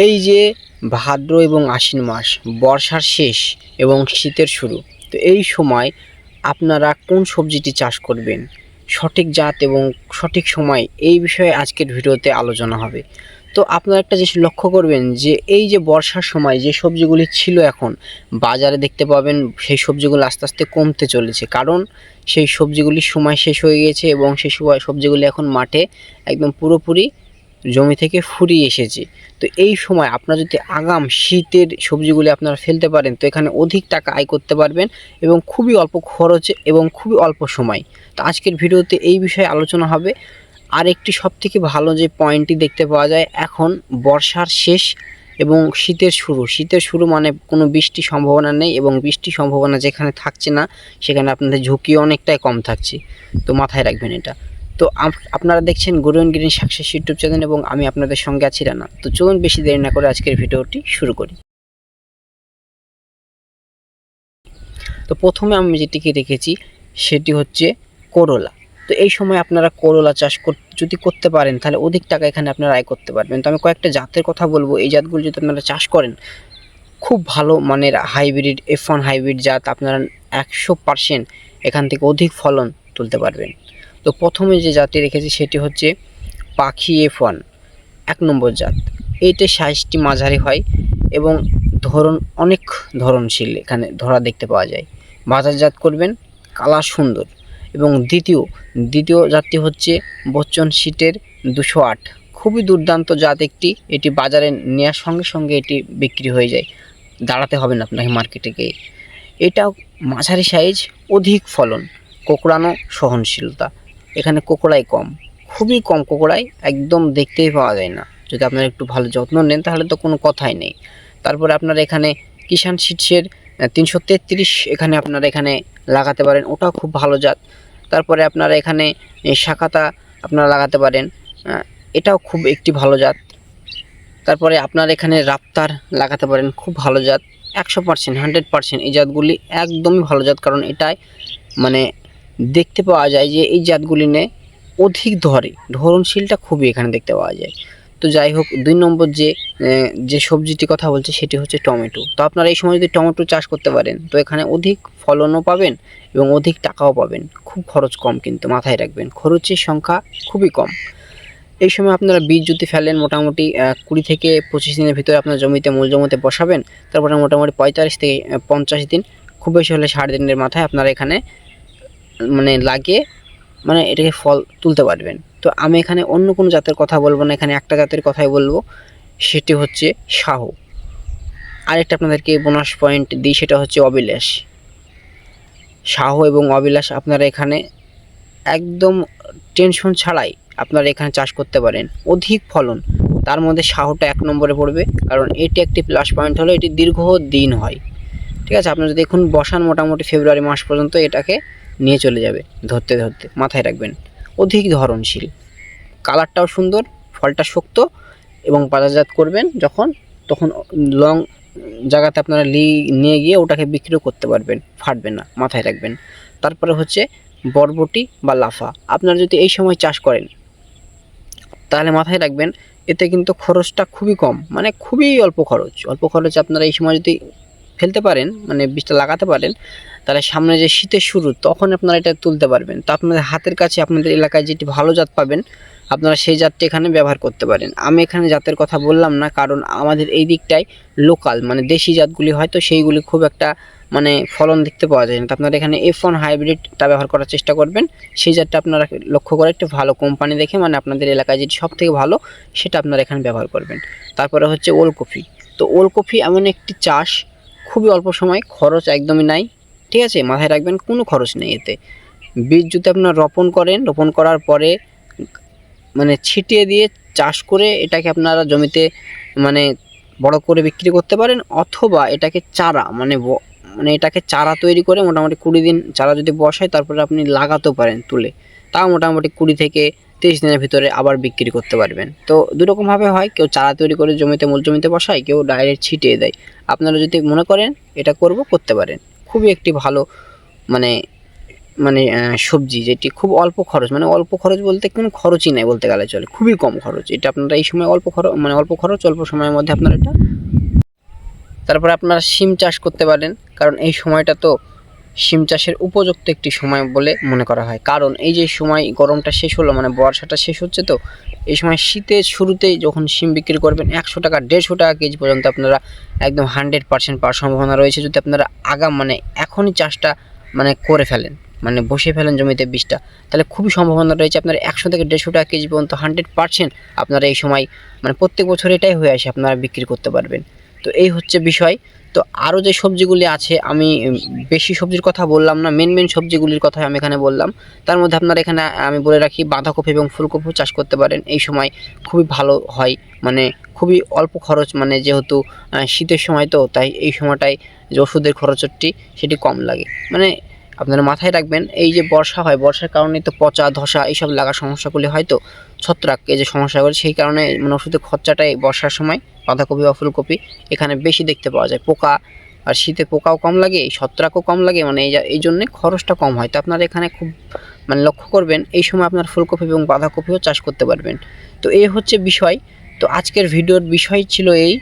এই যে ভাদ্র এবং আশ্বিন মাস বর্ষার শেষ এবং শীতের শুরু, তো এই সময় আপনারা কোন সবজিটি চাষ করবেন, সঠিক জাত এবং সঠিক সময়, এই বিষয়ে আজকের ভিডিওতে আলোচনা হবে। তো আপনারা একটা জিনিস লক্ষ্য করবেন যে এই যে বর্ষার সময় যে সবজিগুলি ছিল এখন বাজারে দেখতে পাবেন সেই সবজিগুলো আস্তে আস্তে কমতে চলেছে, কারণ সেই সবজিগুলির সময় শেষ হয়ে গিয়েছে এবং সেই সময় সবজিগুলি এখন মাঠে একদম পুরোপুরি জমি থেকে ফুরিয়ে এসেছে। তো এই সময় আপনারা যদি আগাম শীতের সবজিগুলি আপনারা ফেলতে পারেন, তো এখানে অধিক টাকা আয় করতে পারবেন এবং খুবই অল্প খরচে এবং খুবই অল্প সময়। তো আজকের ভিডিওতে এই বিষয়ে আলোচনা হবে। আর একটি সবথেকে ভালো যে পয়েন্টটি দেখতে পাওয়া যায়, এখন বর্ষার শেষ এবং শীতের শুরু মানে কোনো বৃষ্টির সম্ভাবনা নেই, এবং বৃষ্টির সম্ভাবনা যেখানে থাকছে না সেখানে আপনাদের ঝুঁকিও অনেকটাই কম থাকছে। তো মাথায় রাখবেন এটা। তো আপনারা দেখছেন grow and green success YouTube channel এবং আমি আপনাদের সঙ্গে আছি রানা। তো চলুন বেশি দেরি না করে আজকের ভিডিওটি শুরু করি। তো প্রথমে আমি যেটিকে রেখেছি সেটি হচ্ছে করলা। তো এই সময় আপনারা করলা চাষ যদি করতে পারেন তাহলে অধিক টাকা এখানে আপনারা আয় করতে পারবেন। তো আমি কয়েকটা জাতের কথা বলবো, এই জাতগুলো যদি আপনারা চাষ করেন খুব ভালো মানের হাইব্রিড F1 হাইব্রিড জাত আপনারা 100% এখান থেকে অধিক ফলন তুলতে পারবেন। তো প্রথমে যে জাতটি রেখেছি সেটি হচ্ছে পাখি F1 1 নম্বর জাত। এইটার সাইজটি মাঝারি হয় এবং অনেক ধরনশীল এখানে ধরা দেখতে পাওয়া যায়। বাজারজাত করবেন, কালার সুন্দর। এবং দ্বিতীয় জাতটি হচ্ছে বচ্চন সিটের 208, খুবই দুর্দান্ত জাত একটি। এটি বাজারে নেওয়ার সঙ্গে সঙ্গে এটি বিক্রি হয়ে যায়, দাঁড়াতে হবে না আপনাকে মার্কেটে গিয়ে। এটাও মাঝারি সাইজ, অধিক ফলন, কোঁকড়ানো সহনশীলতা। এখানে কোঁকড়াই কম, খুবই কম কোঁকড়াই, একদম দেখতেই পাওয়া যায় না। যদি আপনারা একটু ভালো যত্ন নেন তাহলে তো কোনো কথাই নেই। তারপরে আপনারা এখানে কিষান সিডসের 333 এখানে আপনারা এখানে লাগাতে পারেন, ওটাও খুব ভালো জাত। তারপরে আপনারা এখানে শাখাতা আপনারা লাগাতে পারেন, এটাও খুব একটি ভালো জাত। তারপরে আপনার এখানে রাপ্তার লাগাতে পারেন, খুব ভালো জাত। 100% 100% এই জাতগুলি একদমই ভালো জাত, কারণ এটাই মানে দেখতে পাওয়া যায় যে এই জাতগুলি নিয়ে অধিক ধরনশীলটা খুবই এখানে দেখতে পাওয়া যায়। তো যাই হোক, 2 নম্বর যে সবজিটি কথা বলছে সেটি হচ্ছে টমেটো। তো আপনারা এই সময় যদি টমেটো চাষ করতে পারেন তো এখানে অধিক ফলনও পাবেন এবং অধিক টাকাও পাবেন। খুব খরচ কম, কিন্তু মাথায় রাখবেন খরচের সংখ্যা খুবই কম। এই সময় আপনারা বীজ যদি ফেলেন মোটামুটি 20 থেকে 25 দিনের ভিতরে আপনার মূল জমিতে বসাবেন। তারপরে মোটামুটি 45 থেকে 50 দিন, খুব বেশি হলে 60 দিনের মাথায় আপনারা এখানে লাগিয়ে এটাকে ফল তুলতে পারবেন। তো আমি এখানে অন্য কোনো জাতের কথা বলবো না, এখানে একটা জাতের কথাই বলবো, সেটি হচ্ছে শাহু। আরেকটা আপনাদেরকে বোনাস পয়েন্ট দিই, সেটা হচ্ছে অবিলাস। শাহু এবং অবিলাস আপনারা এখানে একদম টেনশন ছাড়াই আপনারা এখানে চাষ করতে পারেন, অধিক ফলন। তার মধ্যে শাহুটা 1 নম্বরে পড়বে, কারণ এটি একটি প্লাস পয়েন্ট হলো এটি দীর্ঘদিন হয়। ঠিক আছে, আপনারা যদি এখন বসান মোটামুটি ফেব্রুয়ারি মাস পর্যন্ত এটাকে নিয়ে চলে যাবে ধরতে ধরতে। মাথায় রাখবেন অধিক ধরনশীল, কালারটাও সুন্দর, ফলটা শক্ত, এবং বাজারজাত করবেন যখন তখন লং জায়গাতে আপনারা নিয়ে গিয়ে ওটাকে বিক্রিও করতে পারবেন, ফাটবে না, মাথায় রাখবেন। তারপরে হচ্ছে বরবটি বা লাফা। আপনারা যদি এই সময় চাষ করেন তাহলে মাথায় রাখবেন এতে কিন্তু খরচটা খুবই কম, খুবই অল্প খরচ আপনারা এই সময় যদি ফেলতে পারেন, বীজটা লাগাতে পারেন, তাহলে সামনে যে শীতের শুরু তখন আপনারা এটা তুলতে পারবেন। তো আপনাদের হাতের কাছে আপনাদের এলাকায় যেটি ভালো জাত পাবেন আপনারা সেই জাতটি এখানে ব্যবহার করতে পারেন। আমি এখানে জাতের কথা বললাম না, কারণ আমাদের এই দিকটায় লোকাল দেশি জাতগুলি হয়তো সেইগুলি খুব একটা ফলন দেখতে পাওয়া যায় না। তো আপনারা এখানে F1 হাইব্রিডটা ব্যবহার করার চেষ্টা করবেন। সেই জাতটা আপনারা লক্ষ্য করে একটু ভালো কোম্পানি দেখে আপনাদের এলাকায় যেটি সবথেকে ভালো সেটা আপনারা এখানে ব্যবহার করবেন। তারপরে হচ্ছে ওলকপি। তো ওলকপি এমন একটি চাষ, খুবই অল্প সময়, খরচ একদমই নাই। ঠিক আছে, মাথায় রাখবেন কোনো খরচ নেই এতে। বীজ যদি আপনারা রোপণ করার পরে ছিটিয়ে দিয়ে চাষ করে এটাকে আপনারা জমিতে বড় করে বিক্রি করতে পারেন, অথবা এটাকে চারা এটাকে চারা তৈরি করে মোটামুটি 20 দিন চারা যদি বসায় তারপরে আপনি লাগাতেও পারেন তুলে, তাও মোটামুটি 20 থেকে 30 দিনের ভিতরে আবার বিক্রি করতে পারবেন। তো দুরকমভাবে হয়, কেউ চারা তৈরি করে মূল জমিতে বসায়, কেউ ডাইরেক্ট ছিটিয়ে দেয়। আপনারা যদি মনে করেন এটা করতে পারেন। খুবই একটি ভালো মানে সবজি যেটি খুব অল্প খরচ, মানে অল্প খরচ বলতে কোনো খরচই নাই বলতে গেলে চলে, খুবই কম খরচ। এটা আপনারা এই সময় অল্প খরচ, মানে অল্প খরচ অল্প সময়ের মধ্যে আপনারা এটা। তারপরে আপনারা শিম চাষ করতে পারেন, কারণ এই সময়টা তো শিম চাষের উপযুক্ত একটি সময় বলে মনে করা হয়। কারণ এই যে সময় গরমটা শেষ হলো, মানে বর্ষাটা শেষ হচ্ছে, তো এই সময় শীতের শুরুতেই যখন শিম বিক্রি করবেন 100 টাকা 150 টাকা কেজি পর্যন্ত আপনারা একদম 100% পাওয়ার সম্ভাবনা রয়েছে। যদি আপনারা মানে এখনই চাষটা মানে করে ফেলেন, মানে বসে ফেলেন জমিতে বীজটা, তাহলে খুবই সম্ভাবনা রয়েছে আপনারা 100 থেকে 150 টাকা কেজি পর্যন্ত 100% আপনারা এই সময়, মানে প্রত্যেক বছর এটাই হয়ে আসে, আপনারা বিক্রি করতে পারবেন। তো এই হচ্ছে বিষয়। তো আরও যে সবজিগুলি আছে, আমি বেশি সবজির কথা বললাম না, মেন সবজিগুলির কথা আমি এখানে বললাম। তার মধ্যে আপনারা এখানে আমি বলে রাখি বাঁধাকপি এবং ফুলকপিও চাষ করতে পারেন। এই সময় খুবই ভালো হয়, মানে খুবই অল্প খরচ, মানে যেহেতু শীতের সময়, তো তাই এই সময়টায় যে ওষুধের খরচটি সেটি কম লাগে। মানে আপনারা মাথায় রাখবেন, এই যে বর্ষা হয়, বর্ষার কারণে তো পচা ধসা এইসব লাগার সমস্যাগুলি হয়, তো ছত্রাক এই যে সমস্যাগুলি, সেই কারণে মানে ওষুধের খরচাটাই বর্ষার সময় বাঁধাকপি বা ফুলকপি এখানে বেশি দেখতে পাওয়া যায়। পোকা, আর শীতে পোকাও কম লাগে, ছত্রাকও কম লাগে, মানে এই জন্যে খরচটা কম হয়। তো আপনারা এখানে খুব মানে লক্ষ্য করবেন, এই সময় আপনার ফুলকপি এবং বাঁধাকপিও চাষ করতে পারবেন। তো এই হচ্ছে বিষয়। তো আজকের ভিডিওর বিষয় ছিল এই।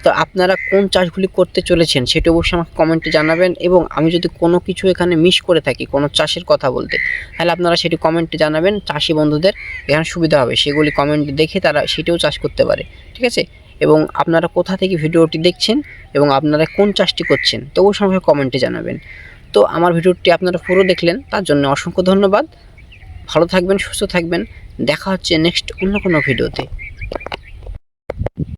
তো আপনারা কোন চাষগুলি করতে চলেছেন সেটা অবশ্যই আমাকে কমেন্টে জানাবেন, এবং আমি যদি কোনো কিছু এখানে মিস করে থাকি কোনো চাষের কথা বলতে, তাহলে আপনারা সেটি কমেন্টে জানাবেন। চাষি বন্ধুদের এখানে সুবিধা হবে, সেগুলি কমেন্ট দেখে তারা সেটিও চাষ করতে পারে, ঠিক আছে? এবং আপনারা কোথা থেকে ভিডিওটি দেখছেন এবং আপনারা কোন চাষটি করছেন, তো অবশ্যই আমাকে কমেন্টে জানাবেন। তো আমার ভিডিওটি আপনারা পুরো দেখলেন, তার জন্য অসংখ্য ধন্যবাদ। ভালো থাকবেন, সুস্থ থাকবেন। দেখা হচ্ছে নেক্সট অন্য কোনো ভিডিওতে।